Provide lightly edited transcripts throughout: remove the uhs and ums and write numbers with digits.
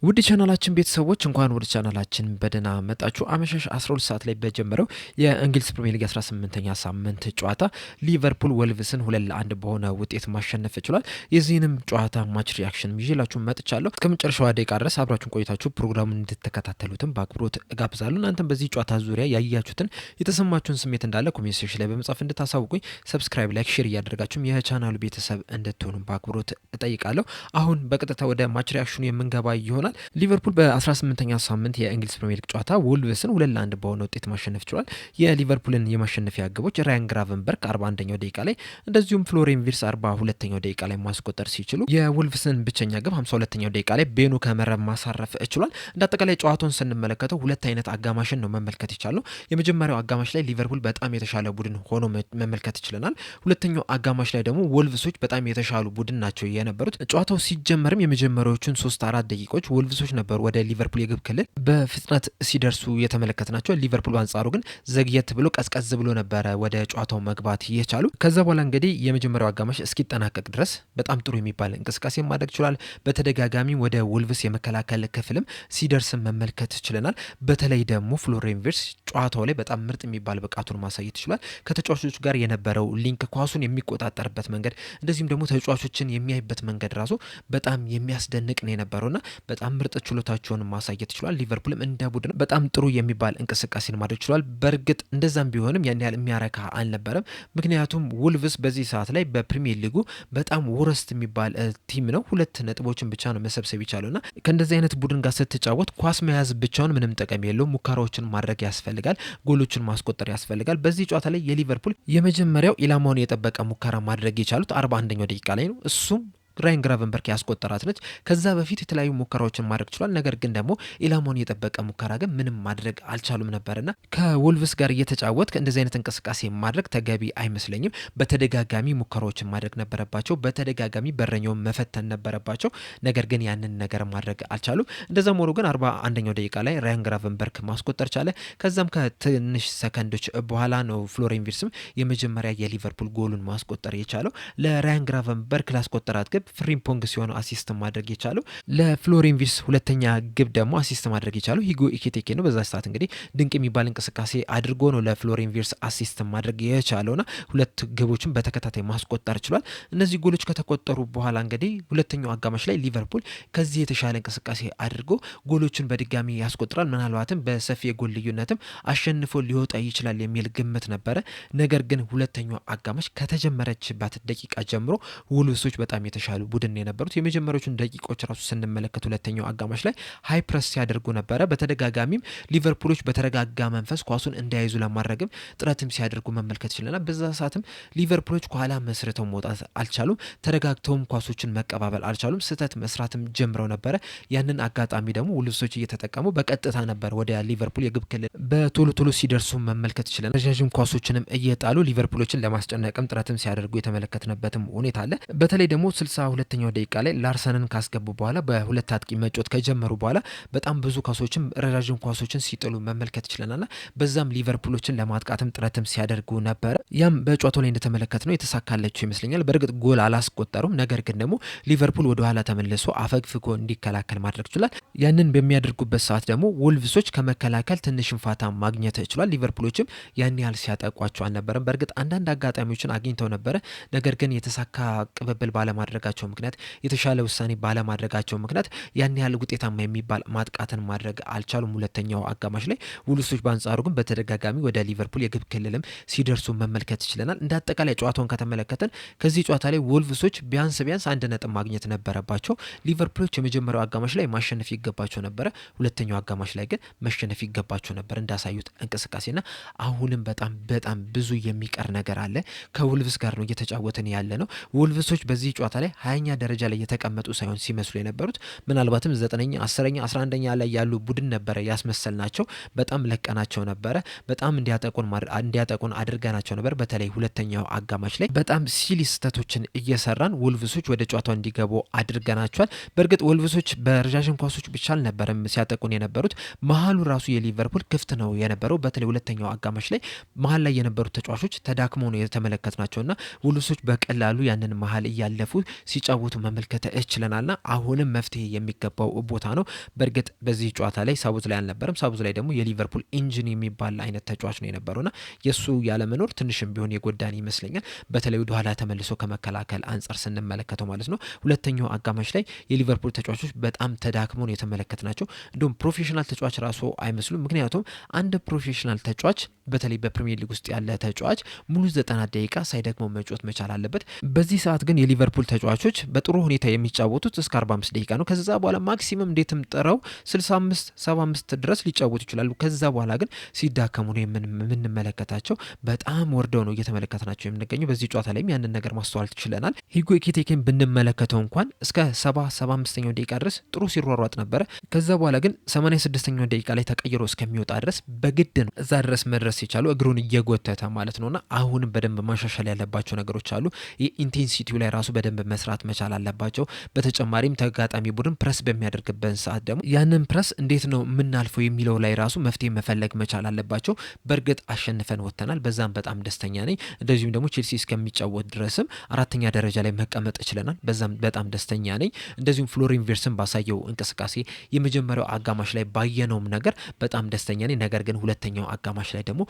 ውድ ቻናላችን ቤተሰቦች እንኳን ወደ ቻናላችን በደህና መጣችሁ። አመሻሽ 12 ሰዓት ላይ በጀመረው የእንግሊዝ ፕሪሚየር ሊግ 18ኛ ሳምንት ጨዋታ ሊቨርፑል ወልቭስን 2-1 በሆነ ውጤት ማሸነፍ ችሏል። የዚህንም ጨዋታ ማች ሪያክሽን ይዤላችሁ መጥቻለሁ። እስከ መጨረሻው ደቂቃ ድረስ አብራችሁን ቆይታችሁ ፕሮግራሙን እንድትከታተሉትም በአክብሮት እጋብዛለሁ። እናንተም በዚህ ጨዋታ ዙሪያ ያያችሁትን የተሰማችሁን ስሜት እንዳለ ኮሜንት ሴክሽን ላይ በመጻፍ እንድታሳውቁኝ፣ ሰብስክራይብ፣ ላይክ፣ ሼር እያደረጋችሁም የቻናሉ ቤተሰብ እንድትሆኑ በአክብሮት እጠይቃለሁ። አሁን በቀጥታ ወደ ማች ሪያክሽኑ የምንገባ ይሆናል። ሊቨርፑል በ18ኛ ሳምንት የእንግሊዝ ፕሪሚየር ሊግ ጨዋታ ወልቭስን 2-1 በሆነ ውጤት ማሸነፍ ችሏል። የሊቨርፑልን የማሸነፊያ ግቦች ራያን ግራቨንበርክ 41ኛው ደቂቃ ላይ እንደዚሁም ፍሎሪያን ቪርትዝ 42ኛው ደቂቃ ላይ ማስቆጠር ሲችሉ የወልቭስን ብቸኛ ግብ 52ኛው ደቂቃ ላይ ቤኑ ከመረብ ማሳረፍ ችሏል። እንደ አጠቃላይ ጨዋታውን ስንመለከተው ሁለት አይነት አጋማሽን ነው መመልከት ይቻላል። የመጀመሪያው አጋማሽ ላይ ሊቨርፑል በጣም የተሻለ ቡድን ሆኖ መመልከት ይችላል። ሁለተኛው አጋማሽ ላይ ደግሞ ወልቭሶች በጣም የተሻሉ ቡድን ናቸው የነበሩት። ጨዋታው ሲጀመርም የመጀመሪያዎቹን 3-4 ደቂቃዎች ወልቭሶች ነበሩ ወደ ሊቨርፑል የግብ ክልል በፍጥነት ሲደርሱ የተመለከትናቸው። ሊቨርፑል በአንጻሩ ግን ዘግየት ብሎ ቀዝቀዝ ብሎ ነበረ ወደ ጨዋታው መግባት የቻሉ። ከዛ በኋላ እንግዲህ የመጀመሪያው አጋማሽ እስኪጠናቀቅ ድረስ በጣም ጥሩ የሚባል እንቅስቃሴ ማድረግ ችሏል። በተደጋጋሚ ወደ ወልቭስ የመከላከል ክፍልም ሲደርስም መመልከት ችለናል። በተለይ ደግሞ ፍሎሪያን ቪርትዝ ጨዋታው ላይ በጣም ምርጥ የሚባል ብቃቱን ማሳየት ችሏል። ከተጫዋቾች ጋር የነበረው ሊንክ፣ ኳሱን የሚቆጣጠርበት መንገድ፣ እንደዚሁም ደግሞ ተጫዋቾችን የሚያይበት መንገድ ራሱ በጣም የሚያስደንቅ ነው የነበረውና በጣም ምርጥ ችሎታቸውን ማሳየት ችሏል። ሊቨርፑልም እንደ ቡድን በጣም ጥሩ የሚባል እንቅስቃሴን ማድረግ ችሏል። በእርግጥ እንደዛም ቢሆንም ያን ያህል የሚያረካ አልነበረም። ምክንያቱም ወልቭስ በዚህ ሰዓት ላይ በፕሪሚየር ሊጉ በጣም ወረስት የሚባል ቲም ነው። 2 ነጥቦችን ብቻ ነው መሰብሰብ ይቻለውና ከእንደዚህ አይነት ቡድን ጋር ስትጫወት ኳስ መያዝ ብቻውን ምንም ጠቀም የለውም። ሙከራዎችን ማድረግ ያስፈልጋል፣ ጎሎችን ማስቆጠር ያስፈልጋል። በዚህ ጨዋታ ላይ የሊቨርፑል የመጀመሪያው ኢላማውን የጠበቀ ሙከራ ማድረግ የቻሉት 41ኛው ደቂቃ ላይ ነው። እሱም ራያን ግራቨንበርክ ያስቆጠራት ነች። ከዛ በፊት የተለያዩ ሙከራዎችን ማድረግ ችሏል። ነገር ግን ደግሞ ኢላማውን የጠበቀ ሙከራ ግን ምንም ማድረግ አልቻሉም ነበርና ከወልቭስ ጋር እየተጫወት እንደዚህ አይነት እንቅስቃሴ ማድረግ ተገቢ አይመስለኝም። በተደጋጋሚ ሙከራዎችን ማድረግ ነበረባቸው። በተደጋጋሚ በረኛውን መፈተን ነበረባቸው። ነገር ግን ያንን ነገር ማድረግ አልቻሉም። እንደዛም ሆኖ ግን 41ኛው ደቂቃ ላይ ራያን ግራቨንበርክ ማስቆጠር ቻለ። ከዛም ከትንሽ ሰከንዶች በኋላ ነው ፍሎሪያን ቪርትዝም የመጀመሪያ የሊቨርፑል ጎሉን ማስቆጠር የቻለው። ለራያን ግራቨንበርክ ላስቆጠራት ግብ ፍሪምፖንግ ሲሆን አሲስት ማድረግ የቻለው። ለፍሎሪያን ቪርትዝ ሁለተኛ ግብ ደግሞ አሲስት ማድረግ የቻለው ሂጎ ኢኬቲኬ ነው። በዛ ሰዓት እንግዲህ ድንቅ የሚባል እንቅስቃሴ አድርጎ ነው ለፍሎሪያን ቪርትዝ አሲስት ማድረግ የቻለውና 2 ግቦችን በተከታታይ ማስቆጠር ችሏል። እነዚህ ጎሎች ከተቆጠሩ በኋላ እንግዲህ ሁለተኛው አጋማሽ ላይ ሊቨርፑል ከዚህ የተሻለ እንቅስቃሴ አድርጎ ጎሎችን በድጋሚ ያስቆጥራል። ምናልባትም በሰፊ የጎል ልዩነትም አሸንፎ ሊወጣ ይችላል የሚል ግምት ነበረ። ነገር ግን ሁለተኛው አጋማሽ ከተጀመረችባት ደቂቃ ጀምሮ ወልቭሶች በጣም የተሻለ ቡድን የነበሩት። የመጀመሪያዎቹን ደቂቆች ራሱ ስንመለከት ሁለተኛው አጋማሽ ላይ ሃይ ፕረስ ሲያደርጉ ነበረ። በተደጋጋሚም ሊቨርፑሎች በተረጋጋ መንፈስ ኳሱን እንዲያይዙ ለማድረግም ጥረትም ሲያደርጉ መመልከት ይችላል። በዛ ሰዓትም ሊቨርፑሎች ከኋላ መስርተው መውጣት አልቻሉም። ተረጋግተውም ኳሶችን መቀባበል አልቻሉም። ስህተት መስራትም ጀምረው ነበረ። ያንን አጋጣሚ ደግሞ ወልቭሶች እየተጠቀሙ በቀጥታ ነበር ወደ ሊቨርፑል የግብ ክልል በቶሎ ቶሎ ሲደርሱ መመልከት ይችላል። ረዣዥም ኳሶችንም እየጣሉ ሊቨርፑሎችን ለማስጨነቅም ጥረትም ሲያደርጉ የተመለከትንበትም ሁኔታ አለ። በተለይ ደግሞ 62ኛው ደቂቃ ላይ ላርሰንን ካስገቡ በኋላ በሁለት አጥቂ መጮት ከጀመሩ በኋላ በጣም ብዙ ኳሶችን ረዣዥም ኳሶችን ሲጥሉ መመልከት ይችላልና በዛም ሊቨርፑሎችን ለማጥቃትም ጥረትም ሲያደርጉ ነበረ። ያም በጨዋታው ላይ እንደተመለከት ነው የተሳካለችው ይመስለኛል። በእርግጥ ጎል አላስቆጠሩም። ነገር ግን ደግሞ ሊቨርፑል ወደ ኋላ ተመልሶ አፈግፍጎ እንዲከላከል ማድረግ ችሏል። ያንን በሚያደርጉበት ሰዓት ደግሞ ወልቭሶች ከመከላከል ትንሽ እንፋታ ማግኘት ችሏል። ሊቨርፑሎችም ያን ያህል ሲያጠቋቸው አልነበረም። በእርግጥ አንዳንድ አጋጣሚዎችን አግኝተው ነበረ። ነገር ግን የተሳካ ቅብብል ባለማድረጋቸው ምክንያት የተሻለ ውሳኔ ባለማድረጋቸው ምክንያት ያን ያህል ውጤታማ የሚባል ማጥቃትን ማድረግ አልቻሉም። ሁለተኛው አጋማሽ ላይ ወልቭሶች በአንጻሩ ግን በተደጋጋሚ ወደ ሊቨርፑል የግብ ክልልም ሲደርሱ መመልከት ይችላል። እንደ አጠቃላይ ጨዋታውን ከተመለከተን ከዚህ ጨዋታ ላይ ወልቭሶች ቢያንስ 1 ነጥብ ማግኘት ነበረባቸው። ሊቨርፑሎች የመጀመሪያው አጋማሽ ላይ ማሸነፍ ይገባቸው ነበረ። ሁለተኛው አጋማሽ ላይ ግን መሸነፍ ይገባቸው ነበር እንዳሳዩት እንቅስቃሴና አሁንም በጣም ብዙ የሚቀር ነገር አለ። ከወልቭስ ጋር ነው እየተጫወትን ያለ ነው። ወልቭሶች በዚህ ጨዋታ ላይ 20ኛ ደረጃ ላይ የተቀመጡ ሳይሆን ሲመስሉ የነበሩት ምናልባትም 9ኛ፣ 10ኛ፣ 11ኛ ላይ ያሉ ቡድን ነበረ ያስመሰልናቸው። በጣም ለቀናቸው ነበረ። በጣም እንዲያጠቁን አድርገናቸው ነበር። በተለይ ሁለተኛው አጋማሽ ላይ በጣም ሲሊ ስህተቶችን እየሰራን ወልቭሶች ወደ ጨዋታው እንዲገቡ አድርገናቸዋል። በእርግጥ ወልቭሶች በረዣዥም ኳሶች ብቻ አልነበረም ሲያጠቁን የነበሩት። መሀሉ ራሱ የሊቨርፑል ክፍት ነው የነበረው። በተለይ ሁለተኛው አጋማሽ ላይ መሀል ላይ የነበሩት ተጫዋቾች ተዳክመው ነው የተመለከትናቸውና ወልቭሶች በቀላሉ ያንን መሀል እያለፉ ሲጫወቱ መመልከት ችለናልና አሁንም መፍትሄ የሚገባው ቦታ ነው። በእርግጥ በዚህ ጨዋታ ላይ ሳውዝ ላይ አልነበረም። ሳውዝ ላይ ደግሞ የሊቨርፑል ኢንጂን የሚባል አይነት ተጫዋች ነው የነበረውና የሱ ያለመኖር ትንሽም ቢሆን የጎዳን ይመስለኛል። በተለይ ወደ ኋላ ተመልሶ ከመከላከል አንጻር ስንመለከተው ማለት ነው። ሁለተኛው አጋማሽ ላይ የሊቨርፑል ተጫዋቾች በጣም ተዳክመው ነው የተመለከትናቸው። እንዲሁም ፕሮፌሽናል ተጫዋች ራሱ አይመስሉም። ምክንያቱም አንድ ፕሮፌሽናል ተጫዋች በተለይ በፕሪሚየር ሊግ ውስጥ ያለ ተጫዋች ሙሉ 90 ደቂቃ ሳይደክመው መጫወት መቻል አለበት። በዚህ ሰዓት ግን የሊቨርፑል ተጫዋቾች በጥሩ ሁኔታ የሚጫወቱት እስከ 45 ደቂቃ ነው። ከዛ በኋላ ማክሲመም እንዴትም ጥረው 65 75 ድረስ ሊጫወቱ ይችላሉ። ከዛ በኋላ ግን ሲዳከሙ ነው የምንመለከታቸው። በጣም ወርደው ነው እየተመለከትናቸው የምንገኘው። በዚህ ጨዋታ ላይም ያንን ነገር ማስተዋል ትችለናል። ሂጎ ኤኪቲኬን ብንመለከተው እንኳን እስከ 75ኛው ደቂቃ ድረስ ጥሩ ሲሯሯጥ ነበረ። ከዛ በኋላ ግን 86ኛው ደቂቃ ላይ ተቀይሮ እስከሚወጣ ድረስ በግድ ነው እዛ ድረስ መድረስ የቻሉ እግሩን እየጎተተ ማለት ነውና አሁንም በደንብ ማሻሻል ያለባቸው ነገሮች አሉ። የኢንቴንሲቲው ላይ ራሱ በደንብ መስራት መቻል አለባቸው። በተጨማሪም ተጋጣሚ ቡድን ፕረስ በሚያደርግበት ሰዓት ደግሞ ያንን ፕረስ እንዴት ነው የምናልፈው የሚለው ላይ ራሱ መፍትሄ መፈለግ መቻል አለባቸው። በእርግጥ አሸንፈን ወጥተናል። በዛም በጣም ደስተኛ ነኝ። እንደዚሁም ደግሞ ቼልሲ እስከሚጫወት ድረስም 4ኛ ደረጃ ላይ መቀመጥ ችለናል። በዛም በጣም ደስተኛ ነኝ። እንደዚሁም ፍሎሪን ቪርትስን ባሳየው እንቅስቃሴ የመጀመሪያው አጋማሽ ላይ ባየነውም ነገር በጣም ደስተኛ ነኝ። ነገር ግን ሁለተኛው አጋማሽ ላይ ደግሞ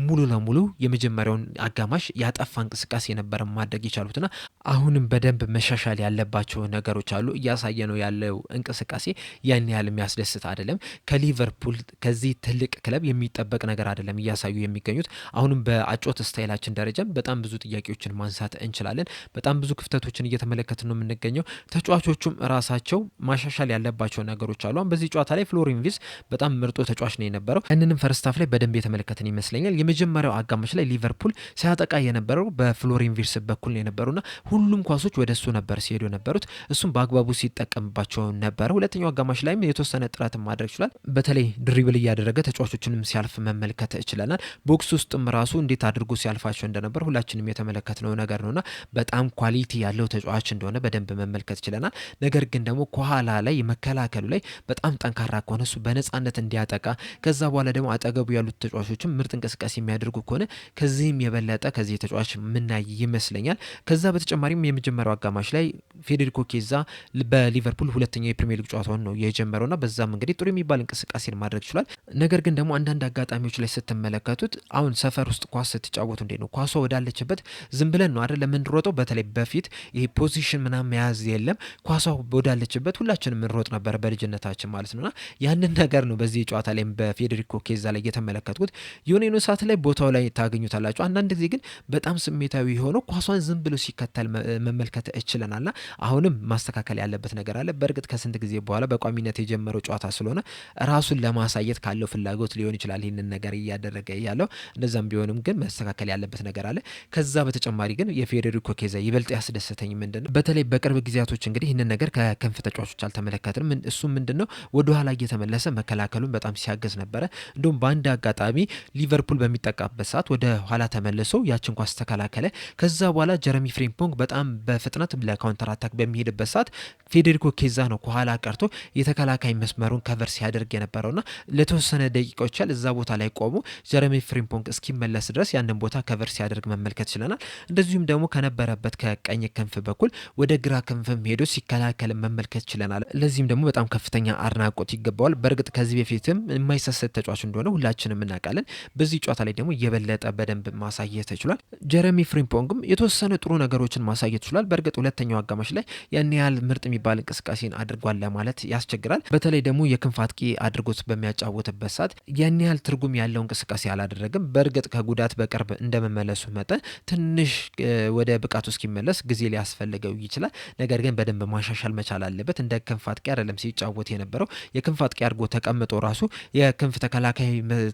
ሙሉ ለሙሉ የመጀመሪያውን አጋማሽ ያጠፋ እንቅስቃሴ የነበረ ማድረግ የቻሉትና አሁንም በደንብ መሻሻል ያለባቸው ነገሮች አሉ። እያሳየ ነው ያለው እንቅስቃሴ ያን ያህል የሚያስደስት አይደለም። ከሊቨርፑል ከዚህ ትልቅ ክለብ የሚጠበቅ ነገር አይደለም እያሳዩ የሚገኙት። አሁንም በአጮት ስታይላችን ደረጃም በጣም ብዙ ጥያቄዎችን ማንሳት እንችላለን። በጣም ብዙ ክፍተቶችን እየተመለከትን ነው የምንገኘው። ተጫዋቾቹም ራሳቸው ማሻሻል ያለባቸው ነገሮች አሉ። በዚህ ጨዋታ ላይ ፍሎሪን ቪርትስ በጣም ምርጡ ተጫዋች ነው የነበረው። ያንንም ፈርስት ሃፍ ላይ በደንብ የተመለከትን ይመስለኛል። የመጀመሪያው አጋማሽ ላይ ሊቨርፑል ሲያጠቃ የነበረው በፍሎሪን ቪርትስ በኩል ነው የነበሩና ሁሉም ኳሶች ወደ እሱ ነበር ሲሄዱ የነበሩት። እሱም በአግባቡ ሲጠቀምባቸው ነበረ። ሁለተኛው አጋማሽ ላይም የተወሰነ ጥረት ማድረግ ይችላል። በተለይ ድሪብል እያደረገ ተጫዋቾችንም ሲያልፍ መመልከት ይችላል። ቦክስ ውስጥም ራሱ እንዴት አድርጎ ሲያልፋቸው እንደነበር ሁላችንም የተመለከትነው ነገር ነውና በጣም ኳሊቲ ያለው ተጫዋች እንደሆነ በደንብ መመልከት ይችላል። ነገር ግን ደግሞ ከኋላ ላይ መከላከሉ ላይ በጣም ጠንካራ ከሆነ እሱ በነጻነት እንዲያጠቃ ከዛ በኋላ ደግሞ አጠገቡ ያሉት ተጫዋቾችም ምርጥ እንቅስቃሴ የሚያደርጉ ከሆነ ከዚህም የበለጠ ከዚህ ተጫዋች ምናይ ይመስለኛል። ከዛ በተጨማሪም የመጀመሪያው አጋማሽ ላይ ፌዴሪኮ ኬዛ በሊቨርፑል ሁለተኛው የፕሪሚየር ሊግ ጨዋታውን ነው የጀመረውና በዛም እንግዲህ ጥሩ የሚባል እንቅስቃሴን ማድረግ ችሏል። ነገር ግን ደግሞ አንዳንድ አጋጣሚዎች ላይ ስትመለከቱት አሁን ሰፈር ውስጥ ኳስ ስትጫወቱ እንዴት ነው ኳሷ ወዳለችበት ዝም ብለን ነው አይደል የምንሮጠው። በተለይ በፊት ይሄ ፖዚሽን ምናምን መያዝ የለም። ኳሷ ወዳለችበት ሁላችንም እንሮጥ ነበር በልጅነታችን ማለት ነውና ያንን ነገር ነው በዚህ ጨዋታ ላይ በፌዴሪኮ ኬዛ ላይ የተመለከትኩት። የሆነ ሰዓት ላይ ቦታው ላይ ታገኙታላችሁ። አንዳንድ ጊዜ ግን በጣም ስሜታዊ ሆነው ኳሷን ዝም ብሎ ሲከተል መመልከት እችለናልና አሁንም ማስተካከል ያለበት ነገር አለ። በእርግጥ ከስንት ጊዜ በኋላ በቋሚነት የጀመረው ጨዋታ ስለሆነ ራሱን ለማሳየት ካለው ፍላጎት ሊሆን ይችላል ይህንን ነገር እያደረገ ያለው። እንደዛም ቢሆንም ግን መስተካከል ያለበት ነገር አለ። ከዛ በተጨማሪ ግን የፌዴሪኮ ኬዛ ይበልጥ ያስደሰተኝ ምንድነው በተለይ በቅርብ ጊዜያቶች እንግዲህ ይህንን ነገር ከክንፍ ተጫዋቾች አልተመለከትንም። እሱ ምንድነው ወደኋላ እየተመለሰ መከላከሉን በጣም ሲያገዝ ነበረ። እንዲሁም በአንድ አጋጣሚ ሊቨርፑል በሚጠቃበት ሰዓት ወደ ኋላ ተመልሶ ያችን ኳስ ተከላከለ። ከዛ በኋላ ጀረሚ ፍሪምፖንግ በጣም በፍጥነት ለካውንተር አታክ በሚሄድበት ሰዓት ፌዴሪኮ ኬዛ ነው ከኋላ ቀርቶ የተከላካይ መስመሩን ከቨር ሲያደርግ የነበረውና ለተወሰነ ደቂቃዎች ያህል እዛ ቦታ ላይ ቆሞ ጀረሚ ፍሪምፖንግ እስኪመለስ ድረስ ያንን ቦታ ከቨር ሲያደርግ መመልከት ችለናል። እንደዚሁም ደግሞ ከነበረበት ከቀኝ ክንፍ በኩል ወደ ግራ ክንፍም ሄዶ ሲከላከል መመልከት ችለናል። ለዚህም ደግሞ በጣም ከፍተኛ አድናቆት ይገባዋል። በእርግጥ ከዚህ በፊትም የማይሰሰት ተጫዋች እንደሆነ ሁላችንም እናውቃለን። በዚህ ጨዋታ ላይ ደግሞ የበለጠ በደንብ ማሳየት ችሏል። ጀረሚ ፍሪምፖንግም የተወሰነ ጥሩ ነገሮችን ማሳየት ችሏል። በእርግጥ ሁለተኛው አጋማሽ ላይ ያን ያህል ምርጥ የሚባል እንቅስቃሴን አድርጓል ለማለት ያስቸግራል። በተለይ ደግሞ የክንፍ አጥቂ አድርጎት በሚያጫወትበት ሰዓት ያን ያህል ትርጉም ያለው እንቅስቃሴ አላደረግም። በእርግጥ ከጉዳት በቅርብ እንደመመለሱ መጠን ትንሽ ወደ ብቃቱ እስኪመለስ ጊዜ ሊያስፈልገው ይችላል። ነገር ግን በደንብ ማሻሻል መቻል አለበት። እንደ ክንፍ አጥቂ አይደለም ሲጫወት የነበረው። የክንፍ አጥቂ አድርጎ ተቀምጦ ራሱ የክንፍ ተከላካይ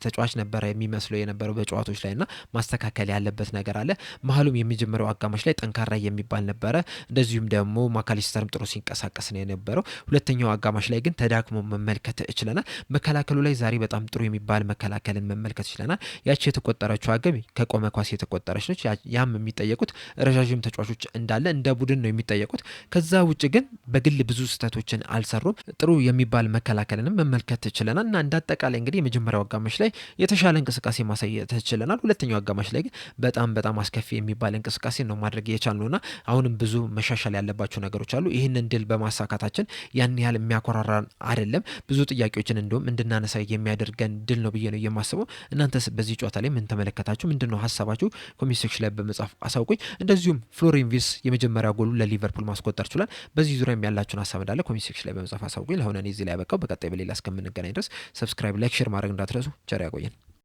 ተጫዋች ነበረ የሚመስለው የነበረው በጨዋታዎች ላይና ማስተካከል ያለበት ነገር አለ። መሀሉም የሚጀምረው አጋማሽ ላይ ጠንካራ የሚባል ነበረ። እንደዚሁም ደግሞ ማካሊስተርም ጥሩ ሲንቀሳቀስ ነው የነበረው። ሁለተኛው አጋማሽ ላይ ግን ተዳክሞ መመልከት ችለናል። መከላከሉ ላይ ዛሬ በጣም ጥሩ የሚባል መከላከልን መመልከት ችለናል። ያቺ የተቆጠረችው አገብ ከቆመ ኳስ የተቆጠረች ነች። ያም የሚጠየቁት ረዣዥም ተጫዋቾች እንዳለ እንደ ቡድን ነው የሚጠየቁት። ከዛ ውጭ ግን በግል ብዙ ስህተቶችን አልሰሩም። ጥሩ የሚባል መከላከልንም መመልከት ችለናል እና እንዳጠቃላይ እንግዲህ የመጀመሪያው አጋማሽ ላይ የተሻለ እንቅስቃሴ ማሳየት ችለናል። ሁለተኛው አጋማሽ ላይ ግን በጣም አስከፊ የሚባል እንቅስቃሴ ነው ማድረግ የቻልነውና አሁንም ብዙ መሻሻል ያለባቸው ነገሮች አሉ። ይህንን ድል በማሳካታችን ያን ያህል የሚያኮራራን አይደለም። ብዙ ጥያቄዎችን እንደውም እንድናነሳ የሚያደርገን ድል ነው ብዬ ነው የማስበው። እናንተስ በዚህ ጨዋታ ላይ ምን ተመለከታችሁ? ምንድነው ሀሳባችሁ? ኮሜንት ሴክሽን ላይ በመጻፍ አሳውቁኝ። እንደዚሁም ፍሎሪያን ቪርትዝ የመጀመሪያ ጎሉ ለሊቨርፑል ማስቆጠር ችሏል። በዚህ ዙሪያም ያላችሁን ሀሳብ እንዳለ ኮሜንት ሴክሽን ላይ በመጻፍ አሳውቁኝ። ለሆነ እኔ እዚህ ላይ ያበቃው። በቀጣይ በሌላ እስከምንገናኝ ድረስ ሰብስክራይብ፣ ላይክ፣ ሼር ማድረግ እንዳትረሱ። ቸር ያቆየን።